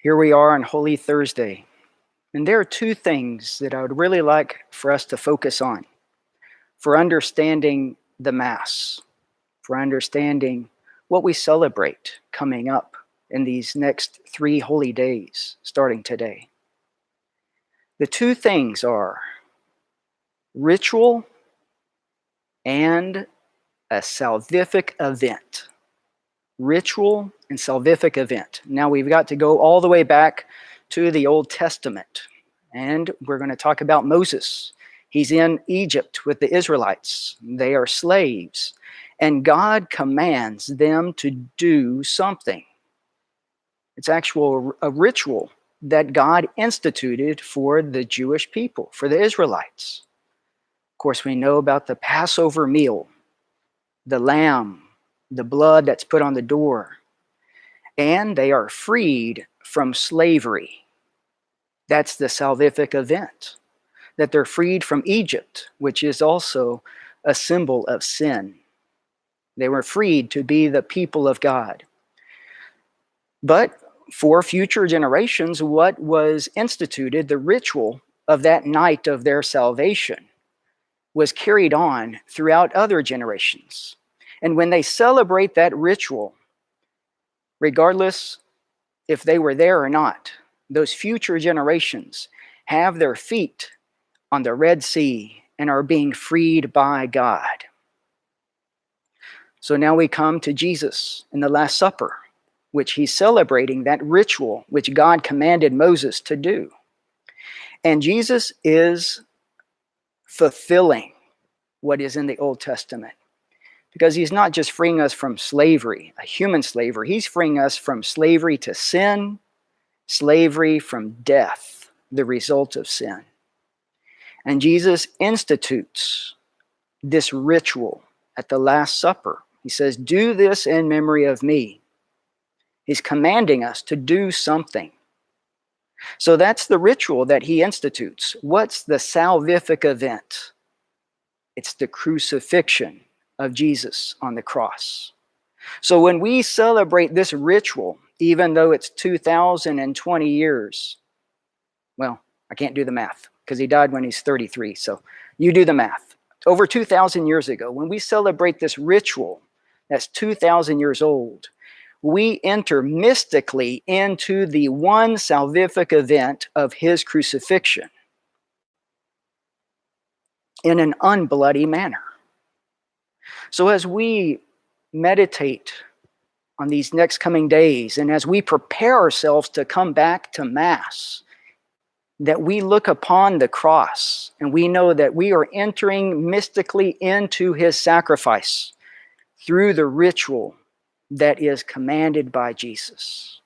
Here we are on Holy Thursday, and there are two things that I would really like for us to focus on for understanding the Mass, for understanding what we celebrate coming up in these next 3 holy days starting today. The two things are ritual and a salvific event. Ritual and salvific event. Now we've got to go all the way back to the Old Testament, and we're going to talk about Moses. He's in Egypt with the Israelites. They are slaves, and God commands them to do something. It's actual a ritual that God instituted for the Jewish people, for the Israelites. Of course, we know about the Passover meal, the lamb, the blood that's put on the door, and they are freed from slavery. That's the salvific event, that they're freed from Egypt, which is also a symbol of sin. They were freed to be the people of God. But for future generations, what was instituted, the ritual of that night of their salvation, was carried on throughout other generations. And when they celebrate that ritual, regardless if they were there or not, those future generations have their feet on the Red Sea and are being freed by God. So now we come to Jesus in the Last Supper, which he's celebrating that ritual which God commanded Moses to do. And Jesus is fulfilling what is in the Old Testament, because he's not just freeing us from slavery, a human slavery. He's freeing us from slavery to sin, slavery from death, the result of sin. And Jesus institutes this ritual at the Last Supper. He says, "Do this in memory of me." He's commanding us to do something. So that's the ritual that he institutes. What's the salvific event? It's the crucifixion of Jesus on the cross. So when we celebrate this ritual, even though it's 2020 years, well, I can't do the math because he died when he's 33, so you do the math. Over 2,000 years ago, when we celebrate this ritual that's 2,000 years old, we enter mystically into the one salvific event of his crucifixion in an unbloody manner. So as we meditate on these next coming days, and as we prepare ourselves to come back to Mass, that we look upon the cross and we know that we are entering mystically into his sacrifice through the ritual that is commanded by Jesus.